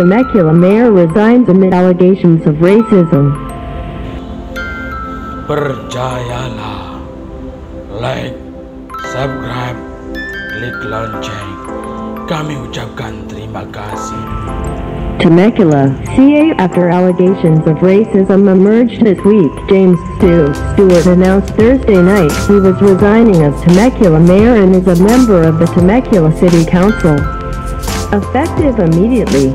Temecula mayor resigns amid allegations of racism. Percayalah, like, subscribe, klik lonceng. Kami ucapkan terima kasih. Temecula, CA. After allegations of racism emerged this week, Stewart announced Thursday night he was resigning as Temecula mayor and is a member of the Temecula City Council. Effective immediately.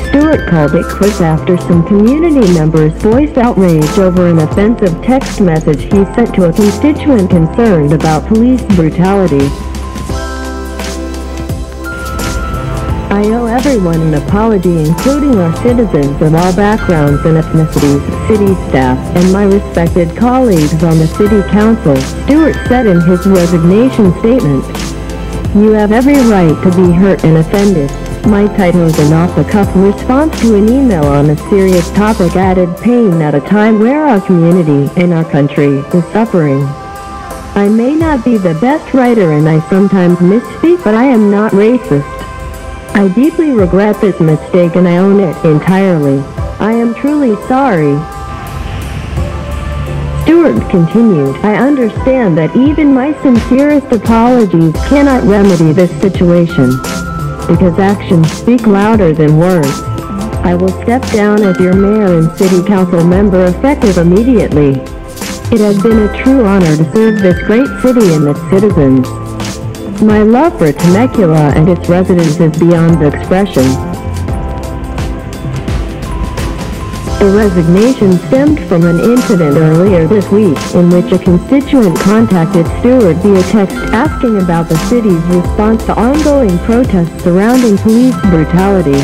Stewart called it quits after some community members voiced outrage over an offensive text message he sent to a constituent concerned about police brutality. I owe everyone an apology, including our citizens of all backgrounds and ethnicities, city staff, and my respected colleagues on the city council, Stewart said in his resignation statement. You have every right to be hurt and offended. My title is an off-the-cuff response to an email on a serious topic added pain at a time where our community and our country is suffering. I may not be the best writer and I sometimes misspeak, but I am not racist. I deeply regret this mistake and I own it entirely. I am truly sorry. Stewart continued, I understand that even my sincerest apologies cannot remedy this situation, because actions speak louder than words. I will step down as your mayor and city council member effective immediately. It has been a true honor to serve this great city and its citizens. My love for Temecula and its residents is beyond expression. The resignation stemmed from an incident earlier this week in which a constituent contacted Stewart via text asking about the city's response to ongoing protests surrounding police brutality.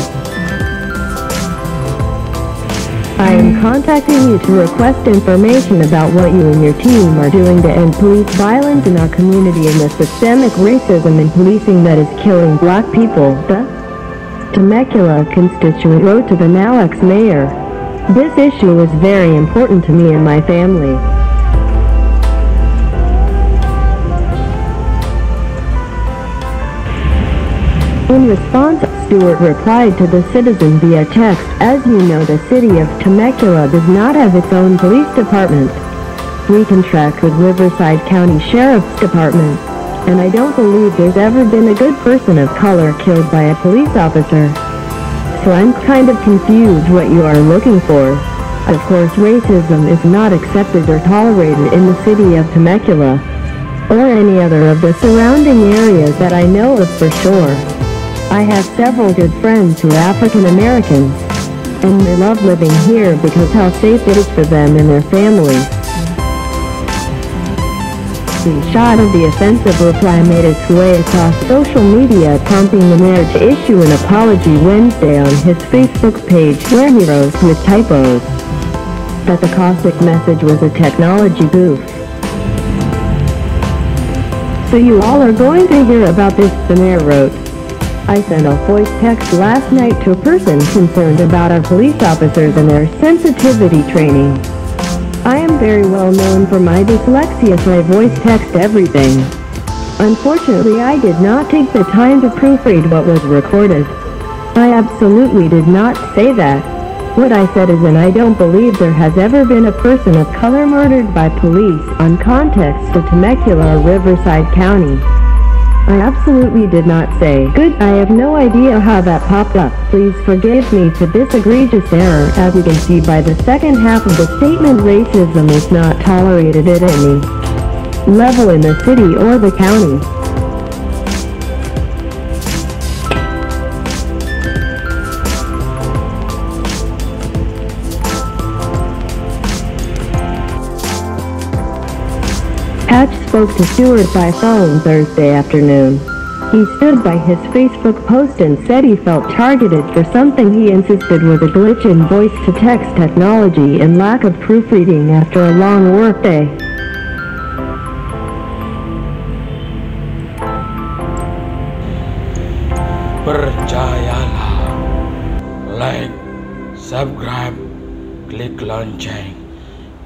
I am contacting you to request information about what you and your team are doing to end police violence in our community and the systemic racism in policing that is killing black people, the Temecula constituent wrote to the now ex-mayor. This issue is very important to me and my family. In response, Stewart replied to the citizen via text, as you know, the city of Temecula does not have its own police department. We contract with Riverside County Sheriff's Department, and I don't believe there's ever been a good person of color killed by a police officer. So I'm kind of confused what you are looking for. Of course, racism is not accepted or tolerated in the city of Temecula, or any other of the surrounding areas that I know of for sure. I have several good friends who are African Americans, and they love living here because how safe it is for them and their families. The shot of the offensive reply made its way across social media, prompting the mayor to issue an apology Wednesday on his Facebook page, where he wrote, with typos, that the caustic message was a technology goof. So you all are going to hear about this, the mayor wrote. I sent a voice text last night to a person concerned about our police officers and their sensitivity training. I am very well known for my dyslexia, so I voice text everything. Unfortunately, I did not take the time to proofread what was recorded. I absolutely did not say that. What I said is, and I don't believe there has ever been a person of color murdered by police on context of Temecula or Riverside County. I absolutely did not say, good. I have no idea how that popped up. Please forgive me for this egregious error. As you can see by the second half of the statement, racism is not tolerated at any level in the city or the county. Patch spoke to Stewart by phone Thursday afternoon. He stood by his Facebook post and said he felt targeted for something he insisted was a glitch in voice-to-text technology and lack of proofreading after a long workday. Percayalah, like, subscribe, klik lonceng.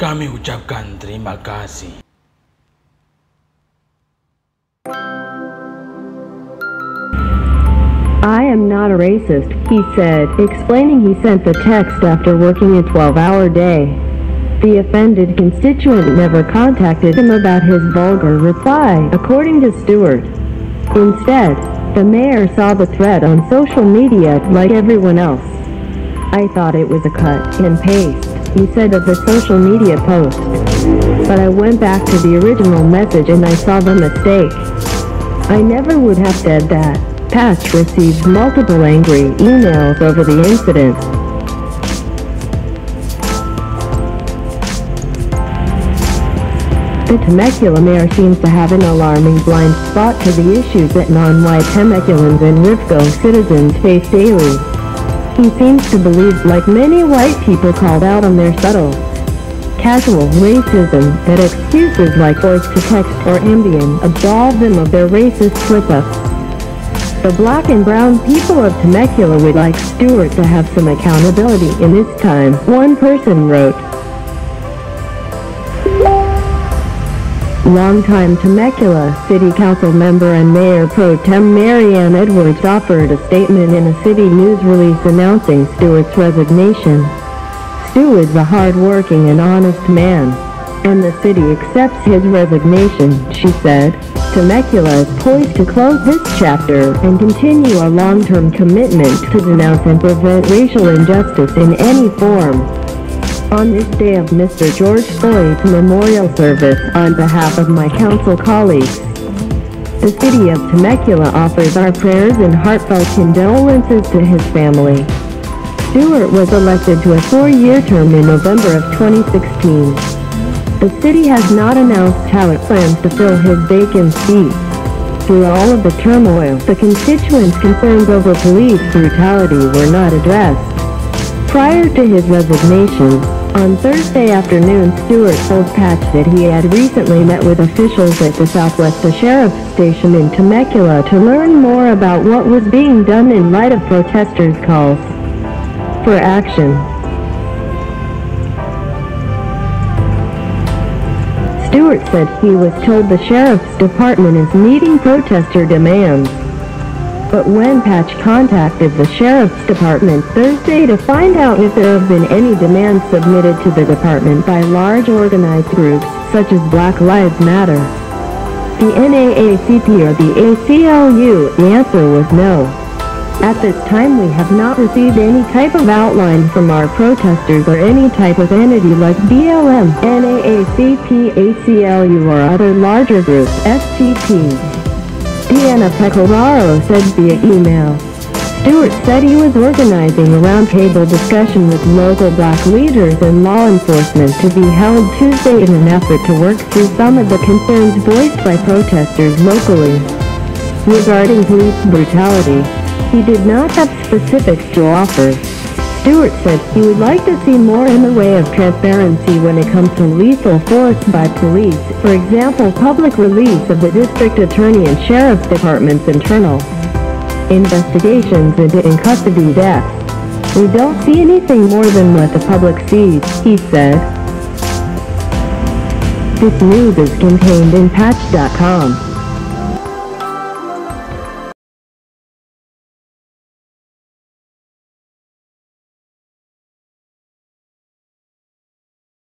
Kami ucapkan terima kasih. I am not a racist," he said, explaining he sent the text after working a 12-hour day. The offended constituent never contacted him about his vulgar reply, according to Stewart. Instead, the mayor saw the thread on social media like everyone else. "I thought it was a cut and paste," he said of the social media post. "But I went back to the original message and I saw the mistake. I never would have said that." Patch received multiple angry emails over the incident. The Temecula mayor seems to have an alarming blind spot to the issues that non-white Temeculans and Rifco citizens face daily. He seems to believe, like many white people, called out on their subtle, casual racism, that excuses like voice-to-text or Ambien absolve them of their racist slip-ups. The black and brown people of Temecula would like Stewart to have some accountability in this time, one person wrote. Longtime Temecula City Council member and Mayor Pro Tem Marianne Edwards offered a statement in a city news release announcing Stewart's resignation. "Stu is a hard-working and honest man, and the city accepts his resignation," she said. "Temecula is poised to close this chapter and continue our long-term commitment to denounce and prevent racial injustice in any form." On this day of Mr. George Floyd's memorial service, on behalf of my council colleagues, the city of Temecula offers our prayers and heartfelt condolences to his family. Stewart was elected to a 4-year term in November of 2016. The city has not announced how it plans to fill his vacant seat. Through all of the turmoil, the constituents' concerns over police brutality were not addressed. Prior to his resignation, on Thursday afternoon, Stewart told Patch that he had recently met with officials at the Southwest Sheriff's Station in Temecula to learn more about what was being done in light of protesters' calls for action. Stewart said he was told the sheriff's department is meeting protester demands. But when Patch contacted the sheriff's department Thursday to find out if there have been any demands submitted to the department by large organized groups such as Black Lives Matter, the NAACP or the ACLU, the answer was no. "At this time we have not received any type of outline from our protesters or any type of entity like BLM, NAACP, ACLU or other larger groups," STP. Deanna Pecoraro said via email. Stewart said he was organizing a roundtable discussion with local black leaders and law enforcement to be held Tuesday in an effort to work through some of the concerns voiced by protesters locally. Regarding police brutality, he did not have specifics to offer. Stewart said he would like to see more in the way of transparency when it comes to lethal force by police, for example public release of the district attorney and sheriff's department's internal investigations into in-custody deaths. "We don't see anything more than what the public sees," he said. This news is contained in patch.com.